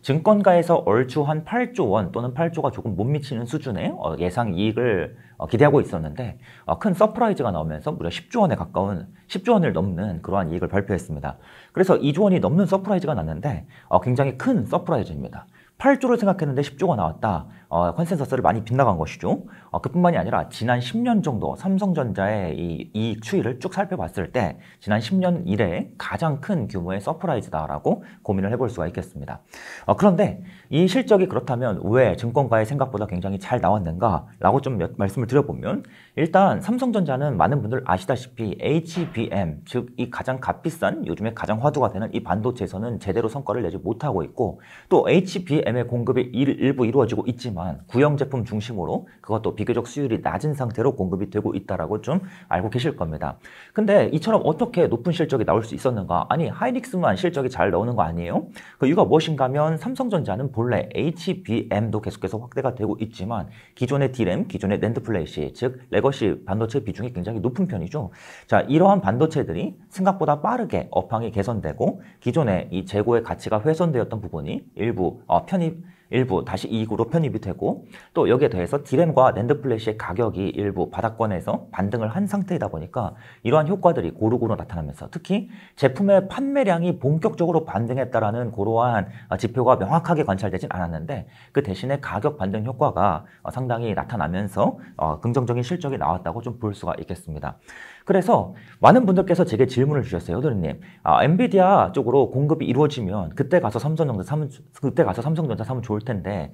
증권가에서 얼추 한 8조 원 또는 8조가 조금 못 미치는 수준의 예상 이익을 기대하고 있었는데 큰 서프라이즈가 나오면서 무려 10조 원에 가까운 10조 원을 넘는 그러한 이익을 발표했습니다. 그래서 2조 원이 넘는 서프라이즈가 났는데 굉장히 큰 서프라이즈입니다. 8조를 생각했는데 10조가 나왔다. 컨센서스를 많이 빗나간 것이죠. 그뿐만이 아니라 지난 10년 정도 삼성전자의 이 이익 추이를 쭉 살펴봤을 때 지난 10년 이래에 가장 큰 규모의 서프라이즈다라고 고민을 해볼 수가 있겠습니다. 그런데 이 실적이 그렇다면 왜 증권가의 생각보다 굉장히 잘 나왔는가 라고 좀 말씀을 드려보면, 일단 삼성전자는 많은 분들 아시다시피 HBM, 즉 이 가장 값비싼 요즘에 가장 화두가 되는 이 반도체에서는 제대로 성과를 내지 못하고 있고, 또 HBM의 공급이 일부 이루어지고 있지만 구형 제품 중심으로 그것도 비교적 수율이 낮은 상태로 공급이 되고 있다라고 좀 알고 계실 겁니다. 근데 이처럼 어떻게 높은 실적이 나올 수 있었는가? 아니, 하이닉스만 실적이 잘 나오는 거 아니에요? 그 이유가 무엇인가 하면 삼성전자는 본래 HBM도 계속해서 확대가 되고 있지만 기존의 D램, 기존의 낸드 플래시, 즉 레거시 반도체 비중이 굉장히 높은 편이죠. 자, 이러한 반도체들이 생각보다 빠르게 업황이 개선되고 기존의 이 재고의 가치가 훼손되었던 부분이 일부 다시 이익으로 편입이 되고, 또 여기에 더해서 D램과 낸드 플래시의 가격이 일부 바닥권에서 반등을 한 상태이다 보니까 이러한 효과들이 고루고루 나타나면서 특히 제품의 판매량이 본격적으로 반등했다라는 그러한 지표가 명확하게 관찰되진 않았는데 그 대신에 가격 반등 효과가 상당히 나타나면서 긍정적인 실적이 나왔다고 좀 볼 수가 있겠습니다. 그래서 많은 분들께서 제게 질문을 주셨어요. 호돌이님, 엔비디아 쪽으로 공급이 이루어지면 그때 가서 삼성전자 사면 좋을 텐데,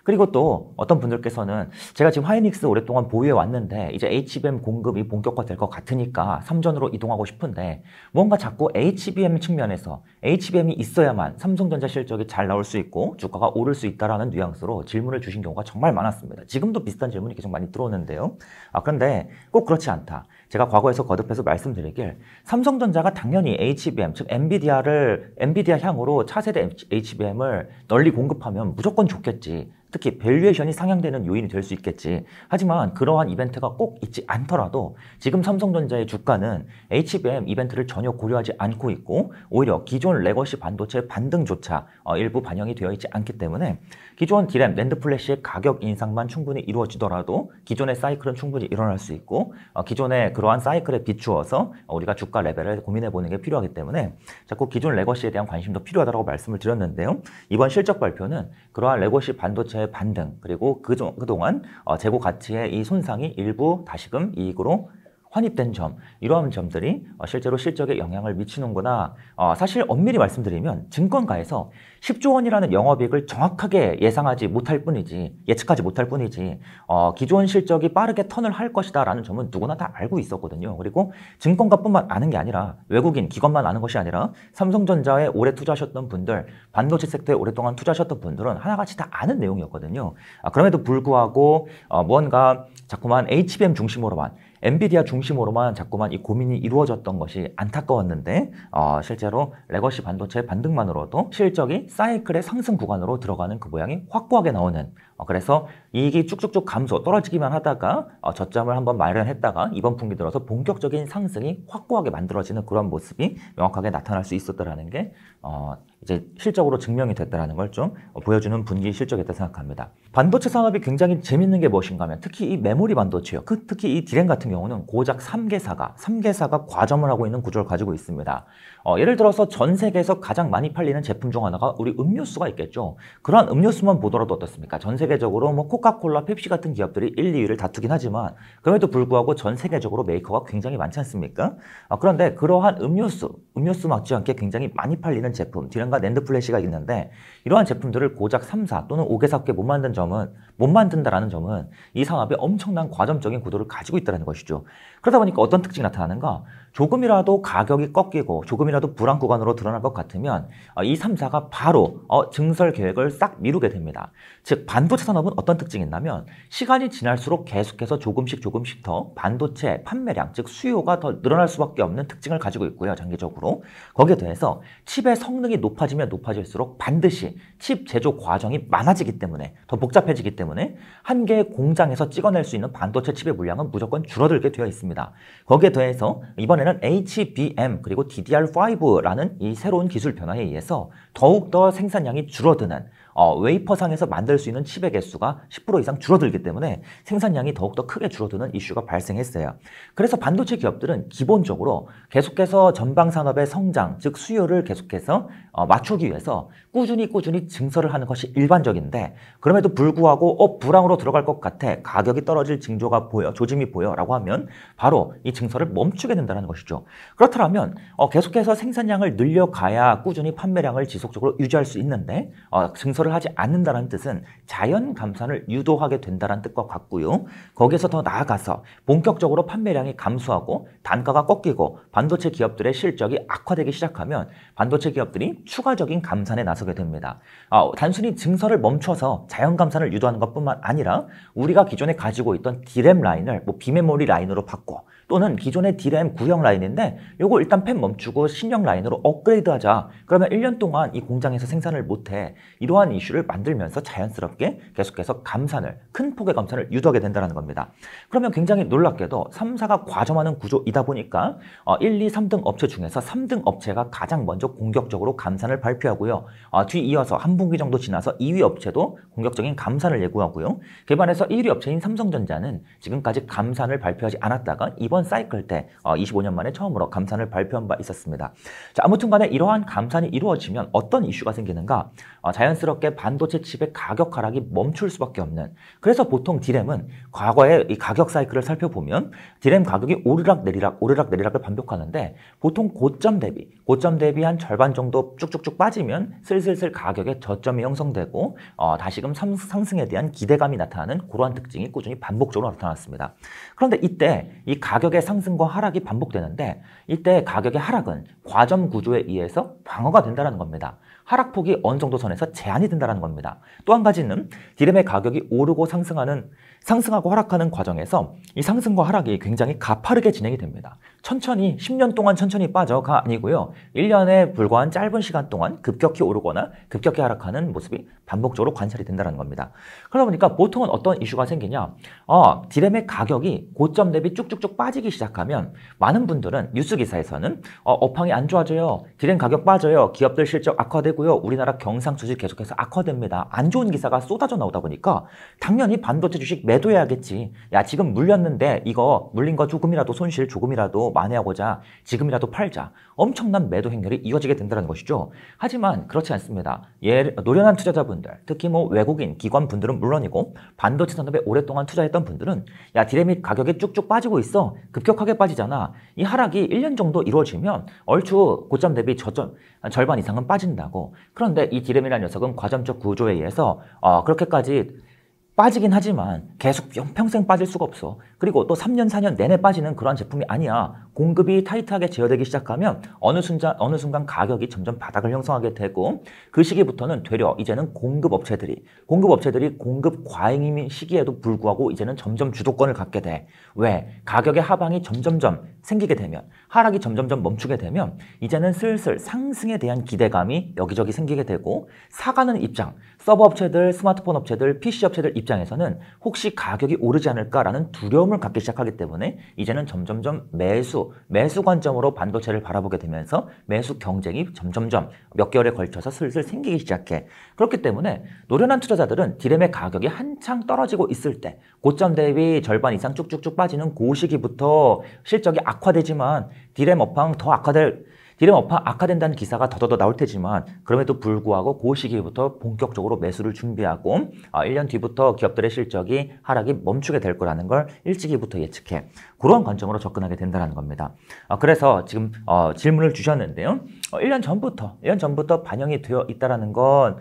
그리고 또 어떤 분들께서는 제가 지금 하이닉스 오랫동안 보유해 왔는데 이제 HBM 공급이 본격화될 것 같으니까 삼전으로 이동하고 싶은데 뭔가 자꾸 HBM 측면에서 HBM이 있어야만 삼성전자 실적이 잘 나올 수 있고 주가가 오를 수 있다라는 뉘앙스로 질문을 주신 경우가 정말 많았습니다. 지금도 비슷한 질문이 계속 많이 들어오는데요. 그런데 꼭 그렇지 않다. 제가 과거에서 거듭해서 말씀드리길, 삼성전자가 당연히 HBM, 즉 엔비디아 향으로 차세대 HBM을 널리 공급하면 무조건 좋겠지. 특히 밸류에이션이 상향되는 요인이 될 수 있겠지. 하지만 그러한 이벤트가 꼭 있지 않더라도 지금 삼성전자의 주가는 HBM 이벤트를 전혀 고려하지 않고 있고 오히려 기존 레거시 반도체 반등조차 일부 반영이 되어 있지 않기 때문에 기존 D램, 낸드 플래시의 가격 인상만 충분히 이루어지더라도 기존의 사이클은 충분히 일어날 수 있고 기존의 그러한 사이클에 비추어서 우리가 주가 레벨을 고민해보는 게 필요하기 때문에 자꾸 기존 레거시에 대한 관심도 필요하다고 말씀을 드렸는데요. 이번 실적 발표는 그러한 레거시 반도체의 반등, 그리고 그동안 재고 가치의 이 손상이 일부 다시금 이익으로 환입된 점, 이러한 점들이 실제로 실적에 영향을 미치는구나. 사실 엄밀히 말씀드리면 증권가에서 10조 원이라는 영업이익을 정확하게 예측하지 못할 뿐이지 기존 실적이 빠르게 턴을 할 것이다 라는 점은 누구나 다 알고 있었거든요. 그리고 증권가뿐만 아는 게 아니라 외국인 기관만 아는 것이 아니라 삼성전자에 오래 투자하셨던 분들, 반도체 섹터에 오랫동안 투자하셨던 분들은 하나같이 다 아는 내용이었거든요. 그럼에도 불구하고 뭔가 자꾸만 HBM 중심으로만, 엔비디아 중심으로만 자꾸만 이 고민이 이루어졌던 것이 안타까웠는데 실제로 레거시 반도체 반등만으로도 실적이 사이클의 상승 구간으로 들어가는 그 모양이 확고하게 나오는, 그래서 이익이 쭉쭉쭉 떨어지기만 하다가 저점을 한번 마련했다가 이번 분기 들어서 본격적인 상승이 확고하게 만들어지는 그런 모습이 명확하게 나타날 수 있었다라는 게 이제 실적으로 증명이 됐다는 걸 좀 보여주는 분기 실적이었다고 생각합니다. 반도체 산업이 굉장히 재밌는 게 무엇인가 하면 특히 이 메모리 반도체요. 특히 이 D램 같은 경우는 고작 3개사가 과점을 하고 있는 구조를 가지고 있습니다. 예를 들어서 전 세계에서 가장 많이 팔리는 제품 중 하나가 우리 음료수가 있겠죠. 그러한 음료수만 보더라도 어떻습니까? 전 세계적으로 뭐 코카콜라, 펩시 같은 기업들이 1, 2위를 다투긴 하지만 그럼에도 불구하고 전 세계적으로 메이커가 굉장히 많지 않습니까? 그런데 그러한 음료수 못지않게 굉장히 많이 팔리는 제품, D램과 낸드 플래시가 있는데 이러한 제품들을 고작 3사 또는 5개사밖에 못 만든다라는 점은 이 산업이 엄청난 과점적인 구도를 가지고 있다는 것이죠. 그러다 보니까 어떤 특징이 나타나는가? 조금이라도 가격이 꺾이고 조금이라도 불안 구간으로 드러날 것 같으면 이 3사가 바로 증설 계획을 싹 미루게 됩니다. 즉 반도체 산업은 어떤 특징이 있냐면 시간이 지날수록 계속해서 조금씩 더 반도체 판매량, 즉 수요가 더 늘어날 수밖에 없는 특징을 가지고 있고요. 장기적으로. 거기에 대해서 칩의 성능이 높아지면 높아질수록 반드시 칩 제조 과정이 많아지기 때문에, 더 복잡해지기 때문에 한 개의 공장에서 찍어낼 수 있는 반도체 칩의 물량은 무조건 줄어들게 되어 있습니다. 거기에 더해서 이번에 이번에는 HBM 그리고 DDR5라는 이 새로운 기술 변화에 의해서 더욱더 생산량이 줄어드는 웨이퍼상에서 만들 수 있는 칩의 개수가 10% 이상 줄어들기 때문에 생산량이 더욱더 크게 줄어드는 이슈가 발생했어요. 그래서 반도체 기업들은 기본적으로 계속해서 전방 산업의 성장, 즉 수요를 계속해서 맞추기 위해서 꾸준히 증설을 하는 것이 일반적인데, 그럼에도 불구하고 불황으로 들어갈 것 같아, 가격이 떨어질 징조가 보여, 조짐이 보여 라고 하면 바로 이 증설을 멈추게 된다는 것이죠. 그렇다면 계속해서 생산량을 늘려가야 꾸준히 판매량을 지속적으로 유지할 수 있는데, 증설을 하지 않는다는 뜻은 자연 감산을 유도하게 된다는 뜻과 같고요. 거기에서 더 나아가서 본격적으로 판매량이 감소하고 단가가 꺾이고 반도체 기업들의 실적이 악화되기 시작하면 반도체 기업들이 추가적인 감산에 나서게 됩니다. 단순히 증설을 멈춰서 자연 감산을 유도하는 것뿐만 아니라 우리가 기존에 가지고 있던 D램 라인을 비메모리 라인으로 바꿔, 또는 기존의 D램 구형 라인인데 요거 일단 펜 멈추고 신형 라인으로 업그레이드하자. 그러면 1년 동안 이 공장에서 생산을 못해. 이러한 이슈를 만들면서 자연스럽게 계속해서 감산을, 큰 폭의 감산을 유도하게 된다는 겁니다. 그러면 굉장히 놀랍게도 3사가 과점하는 구조이다 보니까 1, 2, 3등 업체 중에서 3등 업체가 가장 먼저 공격적으로 감산을 발표하고요. 뒤이어서 한 분기 정도 지나서 2위 업체도 공격적인 감산을 예고하고요. 개반에서 1위 업체인 삼성전자는 지금까지 감산을 발표하지 않았다가 이번 사이클 때 25년 만에 처음으로 감산을 발표한 바 있었습니다. 자, 아무튼 간에 이러한 감산이 이루어지면 어떤 이슈가 생기는가? 자연스럽게 반도체 칩의 가격 하락이 멈출 수밖에 없는, 그래서 보통 D램은 과거의 이 가격 사이클을 살펴보면 D램 가격이 오르락 내리락을 반복하는데, 보통 고점 대비 한 절반 정도 쭉쭉쭉 빠지면 슬슬 가격의 저점이 형성되고 다시금 상승에 대한 기대감이 나타나는 그러한 특징이 꾸준히 반복적으로 나타났습니다. 그런데 이때 이 가격의 상승과 하락이 반복되는데, 이때 가격의 하락은 과점 구조에 의해서 방어가 된다는 겁니다. 하락폭이 어느 정도 선에서 제한이 된다는 겁니다. 또 한 가지는 D램의 가격이 오르고 상승하고 하락하는 과정에서 이 상승과 하락이 굉장히 가파르게 진행이 됩니다. 천천히 10년 동안 천천히 빠져가 아니고요. 1년에 불과한 짧은 시간 동안 급격히 오르거나 급격히 하락하는 모습이 반복적으로 관찰이 된다는 겁니다. 그러다 보니까 보통은 어떤 이슈가 생기냐? D램의 가격이 고점 대비 쭉쭉쭉 빠지기 시작하면 많은 분들은 뉴스 기사에서는 업황이 안 좋아져요. D램 가격 빠져요. 기업들 실적 악화되고요. 우리나라 경상 주식 계속해서 악화됩니다. 안 좋은 기사가 쏟아져 나오다 보니까 당연히 반도체 주식 매도해야겠지. 야, 지금 물렸는데 이거 물린 거 조금이라도 손실 조금이라도 만회하고자 지금이라도 팔자. 엄청난 매도 행렬이 이어지게 된다는 것이죠. 하지만 그렇지 않습니다. 노련한 투자자분들, 특히 외국인 기관분들은 물론이고 반도체 산업에 오랫동안 투자했던 분들은 야, D램이 가격이 쭉쭉 빠지고 있어. 급격하게 빠지잖아. 이 하락이 1년 정도 이루어지면 얼추 고점 대비 저점 절반 이상은 빠진다고. 그런데 이 D램이라는 녀석은 과점적 구조에 의해서 그렇게까지 빠지긴 하지만 계속 평생 빠질 수가 없어. 그리고 또 3년, 4년 내내 빠지는 그런 제품이 아니야. 공급이 타이트하게 제어되기 시작하면 어느 순간 가격이 점점 바닥을 형성하게 되고, 그 시기부터는 되려 이제는 공급 업체들이 공급 과잉인 시기에도 불구하고 이제는 점점 주도권을 갖게 돼. 왜? 가격의 하방이 점점점 생기게 되면, 하락이 점점점 멈추게 되면 이제는 슬슬 상승에 대한 기대감이 여기저기 생기게 되고, 사가는 입장, 서버 업체들, 스마트폰 업체들, PC 업체들 입장에서는 혹시 가격이 오르지 않을까라는 두려움을 갖기 시작하기 때문에 이제는 점점점 매수 관점으로 반도체를 바라보게 되면서 매수 경쟁이 점점점 몇 개월에 걸쳐서 슬슬 생기기 시작해. 그렇기 때문에 노련한 투자자들은 D램의 가격이 한창 떨어지고 있을 때, 고점 대비 절반 이상 쭉쭉쭉 빠지는 그 시기부터 실적이 악화되지만 D램 업황 악화된다는 기사가 더더더 나올 테지만, 그럼에도 불구하고 그 시기부터 본격적으로 매수를 준비하고 1년 뒤부터 기업들의 실적이 하락이 멈추게 될 거라는 걸 일찍이부터 예측해. 그런 관점으로 접근하게 된다는 겁니다. 그래서 지금 질문을 주셨는데요. 1년 전부터 반영이 되어 있다는 건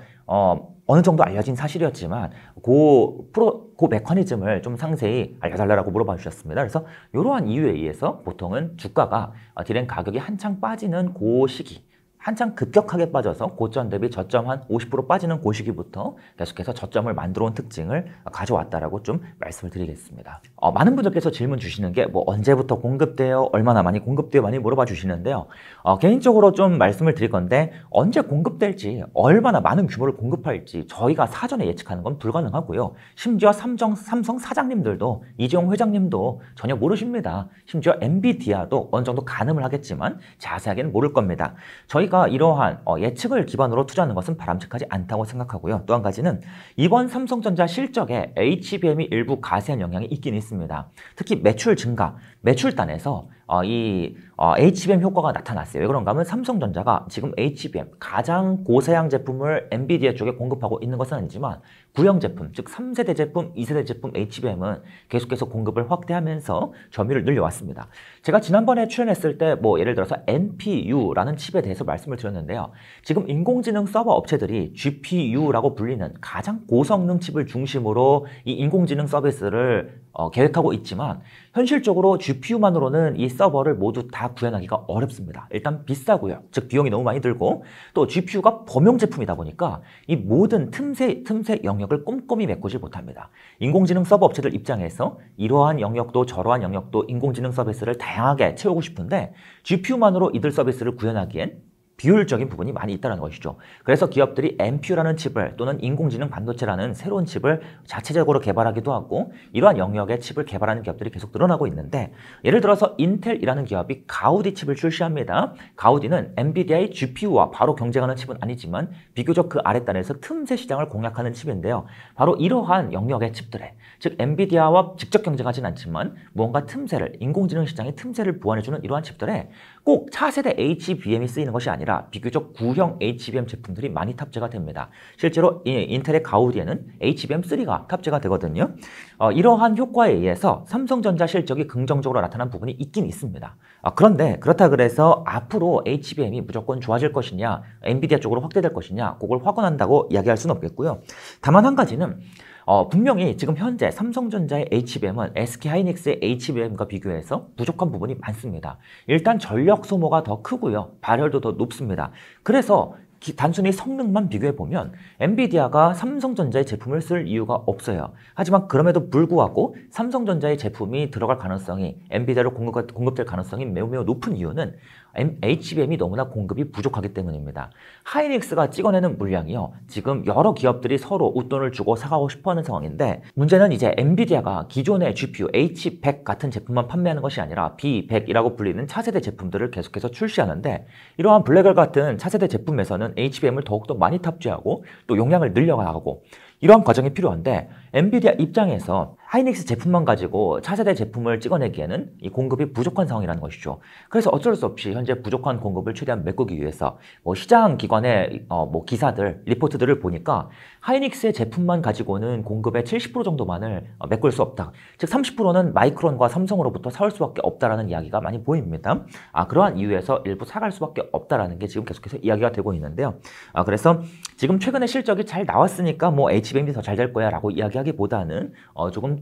어느 정도 알려진 사실이었지만 그 메커니즘을 좀 상세히 알려달라고 물어봐 주셨습니다. 그래서 이러한 이유에 의해서 보통은 주가가 D램 가격이 한창 빠지는 그 시기, 한창 급격하게 빠져서 고점 대비 저점 한 50% 빠지는 그 시기부터 계속해서 저점을 만들어 온 특징을 가져왔다라고 좀 말씀을 드리겠습니다. 많은 분들께서 질문 주시는 게 뭐 언제부터 공급돼요? 얼마나 많이 공급돼요? 많이 물어봐 주시는데요. 개인적으로 좀 말씀을 드릴 건데 언제 공급될지 얼마나 많은 규모를 공급할지 저희가 사전에 예측하는 건 불가능하고요. 심지어 삼성 사장님들도 이재용 회장님도 전혀 모르십니다. 심지어 엔비디아도 어느 정도 가늠을 하겠지만 자세하게는 모를 겁니다. 저희가 이러한 예측을 기반으로 투자하는 것은 바람직하지 않다고 생각하고요. 또 한 가지는 이번 삼성전자 실적에 HBM이 일부 가세한 영향이 있긴 있습니다. 특히 매출 증가, 매출단에서 이 HBM 효과가 나타났어요. 왜 그런가 하면 삼성전자가 지금 HBM 가장 고사양 제품을 엔비디아 쪽에 공급하고 있는 것은 아니지만 구형 제품, 즉 3세대 제품, 2세대 제품 HBM은 계속해서 공급을 확대하면서 점유율을 늘려왔습니다. 제가 지난번에 출연했을 때 뭐 예를 들어서 NPU라는 칩에 대해서 말씀을 드렸는데요. 지금 인공지능 서버 업체들이 GPU라고 불리는 가장 고성능 칩을 중심으로 이 인공지능 서비스를 계획하고 있지만 현실적으로 GPU만으로는 이 서버를 모두 다 구현하기가 어렵습니다. 일단 비싸고요. 즉 비용이 너무 많이 들고 또 GPU가 범용 제품이다 보니까 이 모든 틈새 영역을 꼼꼼히 메꾸지 못합니다. 인공지능 서버 업체들 입장에서 이러한 영역도 저러한 영역도 인공지능 서비스를 다양하게 채우고 싶은데 GPU만으로 이들 서비스를 구현하기엔 비효율적인 부분이 많이 있다는 것이죠. 그래서 기업들이 NPU라는 칩을 또는 인공지능 반도체라는 새로운 칩을 자체적으로 개발하기도 하고 이러한 영역의 칩을 개발하는 기업들이 계속 늘어나고 있는데 예를 들어서 인텔이라는 기업이 가우디 칩을 출시합니다. 가우디는 엔비디아의 GPU와 바로 경쟁하는 칩은 아니지만 비교적 그 아랫단에서 틈새 시장을 공략하는 칩인데요. 바로 이러한 영역의 칩들에 즉 엔비디아와 직접 경쟁하진 않지만 무언가 틈새를 인공지능 시장의 틈새를 보완해주는 이러한 칩들에 꼭 차세대 HBM이 쓰이는 것이 아니라 비교적 구형 HBM 제품들이 많이 탑재가 됩니다. 실제로 인텔의 가우디에는 HBM3가 탑재가 되거든요. 이러한 효과에 의해서 삼성전자 실적이 긍정적으로 나타난 부분이 있긴 있습니다. 그런데 그렇다 그래서 앞으로 HBM이 무조건 좋아질 것이냐, 엔비디아 쪽으로 확대될 것이냐, 그걸 확언한다고 이야기할 수는 없겠고요. 다만 한 가지는 분명히 지금 현재 삼성전자의 HBM은 SK하이닉스의 HBM과 비교해서 부족한 부분이 많습니다. 일단 전력 소모가 더 크고요. 발열도 더 높습니다. 그래서 단순히 성능만 비교해보면 엔비디아가 삼성전자의 제품을 쓸 이유가 없어요. 하지만 그럼에도 불구하고 삼성전자의 제품이 들어갈 가능성이 엔비디아로 공급될 가능성이 매우 높은 이유는 HBM이 너무나 공급이 부족하기 때문입니다. 하이닉스가 찍어내는 물량이요. 지금 여러 기업들이 서로 웃돈을 주고 사가고 싶어하는 상황인데 문제는 이제 엔비디아가 기존의 GPU H100 같은 제품만 판매하는 것이 아니라 B100이라고 불리는 차세대 제품들을 계속해서 출시하는데 이러한 블랙을 같은 차세대 제품에서는 HBM을 더욱더 많이 탑재하고 또 용량을 늘려가고 이러한 과정이 필요한데 엔비디아 입장에서 하이닉스 제품만 가지고 차세대 제품을 찍어내기에는 이 공급이 부족한 상황이라는 것이죠. 그래서 어쩔 수 없이 현재 부족한 공급을 최대한 메꾸기 위해서 시장 기관의 기사들, 리포트들을 보니까 하이닉스의 제품만 가지고는 공급의 70% 정도만을 메꿀 수 없다. 즉 30%는 마이크론과 삼성으로부터 사올 수밖에 없다라는 이야기가 많이 보입니다. 그러한 이유에서 일부 사갈 수밖에 없다라는 게 지금 계속해서 이야기가 되고 있는데요. 그래서 지금 최근에 실적이 잘 나왔으니까 HBM이 더 잘 될 거야 라고 이야기하기보다는 조금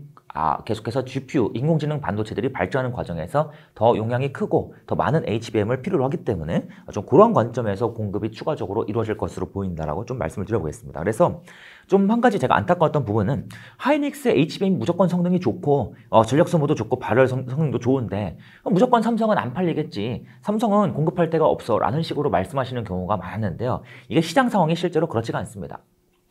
계속해서 GPU, 인공지능 반도체들이 발전하는 과정에서 더 용량이 크고 더 많은 HBM을 필요로 하기 때문에 좀 그런 관점에서 공급이 추가적으로 이루어질 것으로 보인다라고 좀 말씀을 드려보겠습니다. 그래서 좀 한 가지 제가 안타까웠던 부분은 하이닉스의 HBM 무조건 성능이 좋고 전력 소모도 좋고 발열 성능도 좋은데 무조건 삼성은 안 팔리겠지. 삼성은 공급할 데가 없어 라는 식으로 말씀하시는 경우가 많았는데요. 이게 시장 상황이 실제로 그렇지가 않습니다.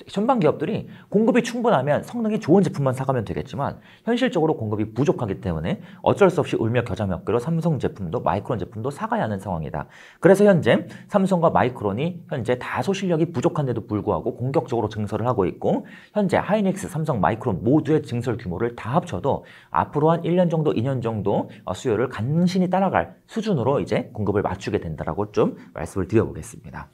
전반 기업들이 공급이 충분하면 성능이 좋은 제품만 사가면 되겠지만 현실적으로 공급이 부족하기 때문에 어쩔 수 없이 울며 겨자 먹기로 삼성 제품도 마이크론 제품도 사가야 하는 상황이다. 그래서 현재 삼성과 마이크론이 현재 다소 실력이 부족한데도 불구하고 공격적으로 증설을 하고 있고 현재 하이닉스, 삼성, 마이크론 모두의 증설 규모를 다 합쳐도 앞으로 한 1년 정도, 2년 정도 수요를 간신히 따라갈 수준으로 이제 공급을 맞추게 된다라고 좀 말씀을 드려보겠습니다.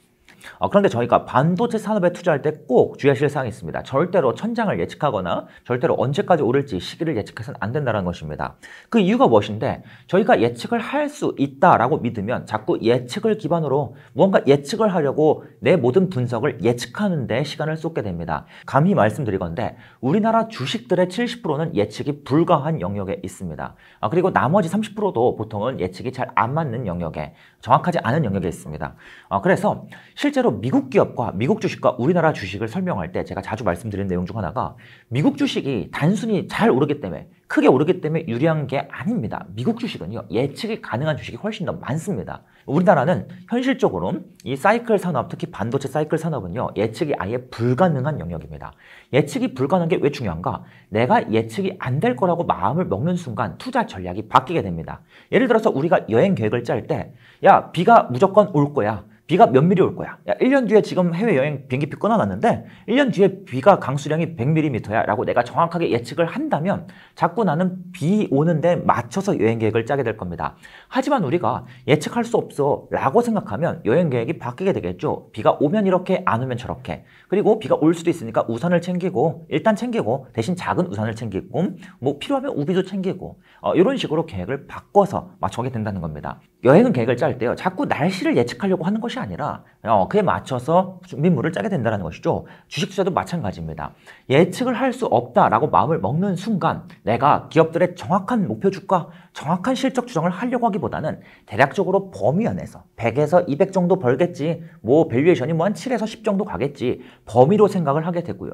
그런데 저희가 반도체 산업에 투자할 때 꼭 주의하실 사항이 있습니다. 절대로 천장을 예측하거나 절대로 언제까지 오를지 시기를 예측해서는 안 된다는 것입니다. 그 이유가 무엇인데 저희가 예측을 할 수 있다라고 믿으면 자꾸 예측을 기반으로 무언가 예측을 하려고 내 모든 분석을 예측하는 데 시간을 쏟게 됩니다. 감히 말씀드리건대 우리나라 주식들의 70%는 예측이 불가한 영역에 있습니다. 그리고 나머지 30%도 보통은 예측이 잘 안 맞는 영역에 정확하지 않은 영역에 있습니다. 그래서 실제로 미국 기업과 미국 주식과 우리나라 주식을 설명할 때 제가 자주 말씀드리는 내용 중 하나가 미국 주식이 단순히 잘 오르기 때문에 크게 오르기 때문에 유리한 게 아닙니다. 미국 주식은요 예측이 가능한 주식이 훨씬 더 많습니다. 우리나라는 현실적으로 이 사이클 산업, 특히 반도체 사이클 산업은요 예측이 아예 불가능한 영역입니다. 예측이 불가능한 게 왜 중요한가? 내가 예측이 안 될 거라고 마음을 먹는 순간 투자 전략이 바뀌게 됩니다. 예를 들어서 우리가 여행 계획을 짤 때 야, 비가 무조건 올 거야. 비가 몇 미리 올 거야. 야, 1년 뒤에 지금 해외여행 비행기표 끊어놨는데 1년 뒤에 비가 강수량이 100mm야 라고 내가 정확하게 예측을 한다면 자꾸 나는 비 오는데 맞춰서 여행 계획을 짜게 될 겁니다. 하지만 우리가 예측할 수 없어 라고 생각하면 여행 계획이 바뀌게 되겠죠. 비가 오면 이렇게 안 오면 저렇게. 그리고 비가 올 수도 있으니까 우산을 챙기고 일단 챙기고 대신 작은 우산을 챙기고 뭐 필요하면 우비도 챙기고 이런 식으로 계획을 바꿔서 맞춰게 된다는 겁니다. 여행 계획을 짤 때요 자꾸 날씨를 예측하려고 하는 것이 아니라 그에 맞춰서 준비물을 짜게 된다는 것이죠. 주식 투자도 마찬가지입니다. 예측을 할 수 없다라고 마음을 먹는 순간 내가 기업들의 정확한 목표 주가, 정확한 실적 추정을 하려고 하기보다는 대략적으로 범위 안에서 100에서 200 정도 벌겠지, 뭐 밸류에이션이 뭐 한 7에서 10 정도 가겠지 범위로 생각을 하게 되고요.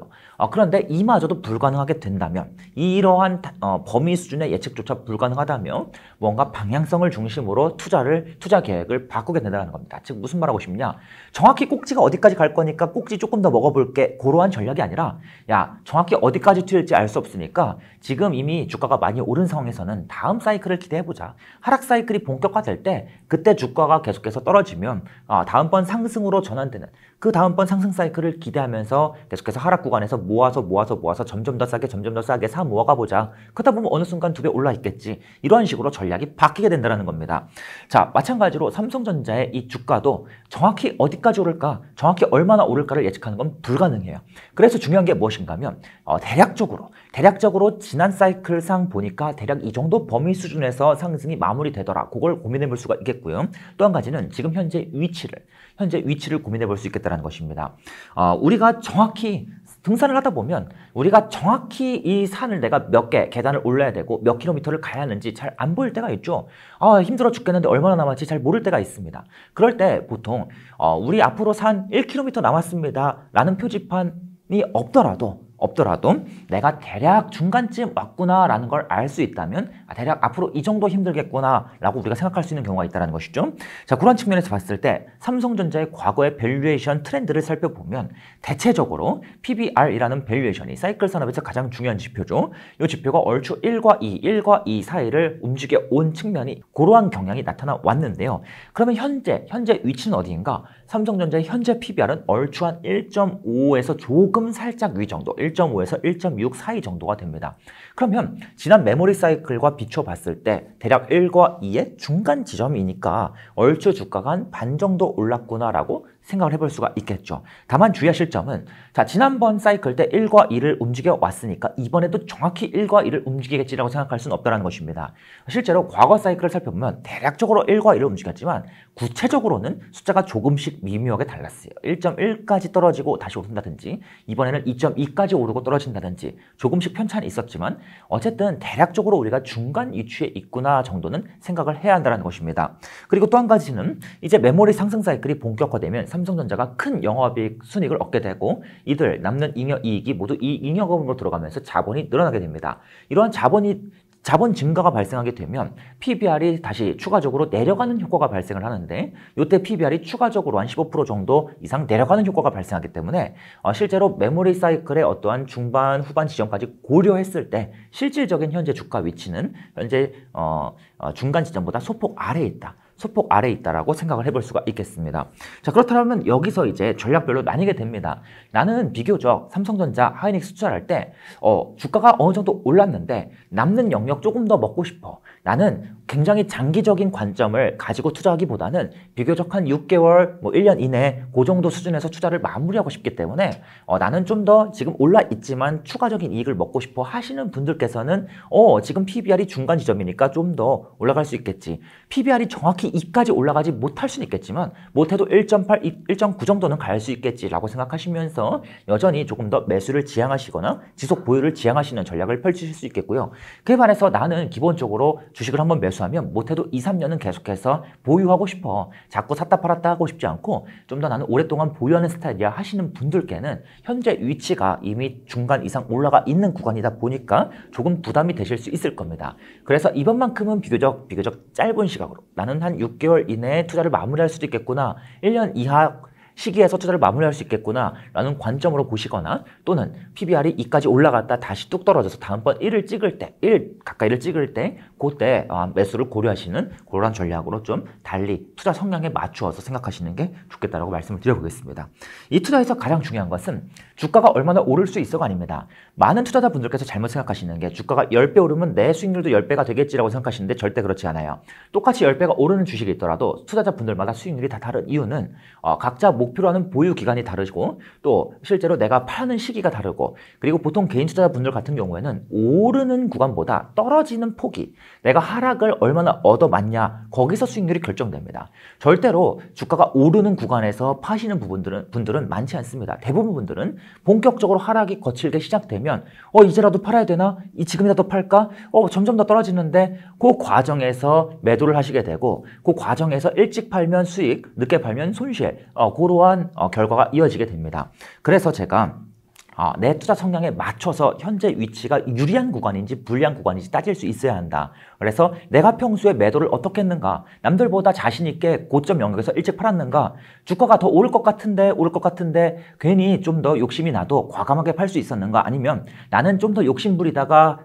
그런데 이마저도 불가능하게 된다면 이러한 범위 수준의 예측조차 불가능하다면 뭔가 방향성을 중심으로 투자 계획을 바꾸게 된다는 겁니다. 즉 무슨 말하고 싶냐? 정확히 꼭지가 어디까지 갈 거니까 꼭지 조금 더 먹어볼게. 그러한 전략이 아니라 야 정확히 어디까지 튈지 알 수 없으니까 지금 이미 주가가 많이 오른 상황에서는 다음 사이클을 기대해보자. 하락 사이클이 본격화될 때 그때 주가가 계속해서 떨어지면 다음번 상승으로 전환되는 그 다음번 상승 사이클을 기대하면서 계속해서 하락 구간에서 모아서 점점 더 싸게 사 모아가 보자. 그러다 보면 어느 순간 2배 올라 있겠지. 이런 식으로 전략이 바뀌게 된다는 겁니다. 자, 마찬가지로 삼성전자의 이 주가도 정확히 어디까지 오를까, 정확히 얼마나 오를까를 예측하는 건 불가능해요. 그래서 중요한 게 무엇인가 하면 대략적으로 지난 사이클상 보니까 대략 이 정도 범위 수준에서 상승이 마무리되더라. 그걸 고민해 볼 수가 있겠고요. 또 한 가지는 지금 현재 위치를 고민해 볼 수 있겠다는 것입니다. 우리가 정확히 등산을 하다 보면 우리가 정확히 이 산을 내가 몇 개 계단을 올라야 되고 몇 킬로미터를 가야 하는지 잘 안 보일 때가 있죠. 힘들어 죽겠는데 얼마나 남았지 잘 모를 때가 있습니다. 그럴 때 보통 우리 앞으로 산 1km 남았습니다 라는 표지판이 없더라도 내가 대략 중간쯤 왔구나 라는 걸 알 수 있다면 대략 앞으로 이 정도 힘들겠구나 라고 우리가 생각할 수 있는 경우가 있다는 것이죠. 자, 그런 측면에서 봤을 때 삼성전자의 과거의 밸류에이션 트렌드를 살펴보면 대체적으로 PBR이라는 밸류에이션이 사이클 산업에서 가장 중요한 지표죠. 이 지표가 얼추 1과 2 사이를 움직여 온 측면이 그러한 경향이 나타나 왔는데요. 그러면 현재 위치는 어디인가? 삼성전자의 현재 PBR은 얼추 한 1.5에서 조금 살짝 위 정도, 1.5에서 1.6 사이 정도가 됩니다. 그러면 지난 메모리 사이클과 비춰봤을 때 대략 1과 2의 중간 지점이니까 얼추 주가가 한 반 정도 올랐구나라고 생각을 해볼 수가 있겠죠. 다만 주의하실 점은 자, 지난번 사이클 때 1과 2를 움직여 왔으니까 이번에도 정확히 1과 2를 움직이겠지라고 생각할 수는 없다는 것입니다. 실제로 과거 사이클을 살펴보면 대략적으로 1과 2를 움직였지만 구체적으로는 숫자가 조금씩 미묘하게 달랐어요. 1.1까지 떨어지고 다시 오른다든지 이번에는 2.2까지 오르고 떨어진다든지 조금씩 편차는 있었지만 어쨌든 대략적으로 우리가 중간 위치에 있구나 정도는 생각을 해야 한다는 것입니다. 그리고 또 한 가지는 이제 메모리 상승 사이클이 본격화되면 삼성전자가 큰 영업이익 순이익을 얻게 되고 이들 남는 잉여이익이 모두 이 잉여금으로 들어가면서 자본이 늘어나게 됩니다. 이러한 자본 증가가 발생하게 되면 PBR이 다시 추가적으로 내려가는 효과가 발생을 하는데 이때 PBR이 추가적으로 한 15% 정도 이상 내려가는 효과가 발생하기 때문에 실제로 메모리 사이클의 어떠한 중반 후반 지점까지 고려했을 때 실질적인 현재 주가 위치는 현재 중간 지점보다 소폭 아래에 있다. 소폭 아래에 있다라고 생각을 해볼 수가 있겠습니다. 자, 그렇다면 여기서 이제 전략별로 나뉘게 됩니다. 나는 비교적 삼성전자, 하이닉스 투자를 할 때 주가가 어느 정도 올랐는데 남는 영역 조금 더 먹고 싶어. 나는 굉장히 장기적인 관점을 가지고 투자하기보다는 비교적 한 6개월, 뭐 1년 이내에 그 정도 수준에서 투자를 마무리하고 싶기 때문에 나는 좀 더 지금 올라 있지만 추가적인 이익을 먹고 싶어 하시는 분들께서는 지금 PBR이 중간 지점이니까 좀 더 올라갈 수 있겠지. PBR이 정확히 2까지 올라가지 못할 수는 있겠지만 못해도 1.8, 1.9 정도는 갈 수 있겠지라고 생각하시면서 여전히 조금 더 매수를 지향하시거나 지속 보유를 지향하시는 전략을 펼치실 수 있겠고요. 그에 반해서 나는 기본적으로 주식을 한번 매수하면 못해도 2, 3년은 계속해서 보유하고 싶어. 자꾸 샀다 팔았다 하고 싶지 않고 좀 더 나는 오랫동안 보유하는 스타일이야 하시는 분들께는 현재 위치가 이미 중간 이상 올라가 있는 구간이다 보니까 조금 부담이 되실 수 있을 겁니다. 그래서 이번만큼은 비교적 짧은 시각으로 나는 한 6개월 이내에 투자를 마무리할 수도 있겠구나. 1년 이하 시기에서 투자를 마무리할 수 있겠구나 라는 관점으로 보시거나 또는 PBR이 2까지 올라갔다 다시 뚝 떨어져서 다음번 1을 찍을 때 1 가까이를 찍을 때 그때 매수를 고려하시는 그런 전략으로 좀 달리 투자 성향에 맞추어서 생각하시는 게 좋겠다라고 말씀을 드려보겠습니다. 이 투자에서 가장 중요한 것은 주가가 얼마나 오를 수 있어가 아닙니다. 많은 투자자분들께서 잘못 생각하시는 게 주가가 10배 오르면 내 수익률도 10배가 되겠지라고 생각하시는데 절대 그렇지 않아요. 똑같이 10배가 오르는 주식이 있더라도 투자자분들마다 수익률이 다 다른 이유는 각자 목표로 하는 보유 기간이 다르고 또 실제로 내가 파는 시기가 다르고 그리고 보통 개인 투자자분들 같은 경우에는 오르는 구간보다 떨어지는 폭이 내가 하락을 얼마나 얻어맞냐 거기서 수익률이 결정됩니다. 절대로 주가가 오르는 구간에서 파시는 분들은 많지 않습니다. 대부분 분들은 본격적으로 하락이 거칠게 시작되면 이제라도 팔아야 되나? 지금이라도 팔까? 점점 더 떨어지는데 그 과정에서 매도를 하시게 되고 그 과정에서 일찍 팔면 수익, 늦게 팔면 손실 그러한 결과가 이어지게 됩니다. 그래서 제가 내 투자 성향에 맞춰서 현재 위치가 유리한 구간인지 불리한 구간인지 따질 수 있어야 한다. 그래서 내가 평소에 매도를 어떻게 했는가, 남들보다 자신 있게 고점 영역에서 일찍 팔았는가, 주가가 더 오를 것 같은데 괜히 좀 더 욕심이 나도 과감하게 팔 수 있었는가, 아니면 나는 좀 더 욕심 부리다가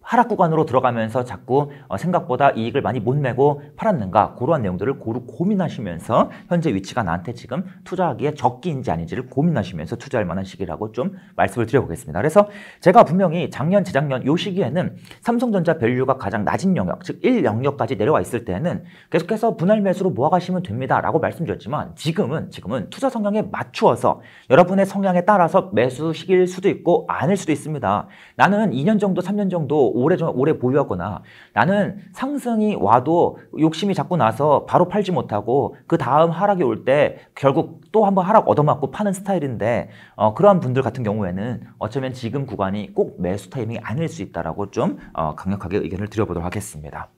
하락 구간으로 들어가면서 자꾸 생각보다 이익을 많이 못 내고 팔았는가, 그러한 내용들을 고민하시면서 현재 위치가 나한테 지금 투자하기에 적기인지 아닌지를 고민하시면서 투자할 만한 시기라고 좀 말씀을 드려보겠습니다. 그래서 제가 분명히 작년, 재작년 이 시기에는 삼성전자 밸류가 가장 낮은 영역, 즉 1영역까지 내려와 있을 때는 계속해서 분할 매수로 모아가시면 됩니다 라고 말씀드렸지만 지금은 투자 성향에 맞추어서 여러분의 성향에 따라서 매수 시기일 수도 있고 아닐 수도 있습니다. 나는 2년 정도, 3년 정도 오래 보유하거나 나는 상승이 와도 욕심이 자꾸 나서 바로 팔지 못하고 그 다음 하락이 올 때 결국 또 한번 하락 얻어맞고 파는 스타일인데 그러한 분들 같은 경우에는 어쩌면 지금 구간이 꼭 매수 타이밍이 아닐 수 있다라고 좀 강력하게 의견을 드려보도록 하겠습니다.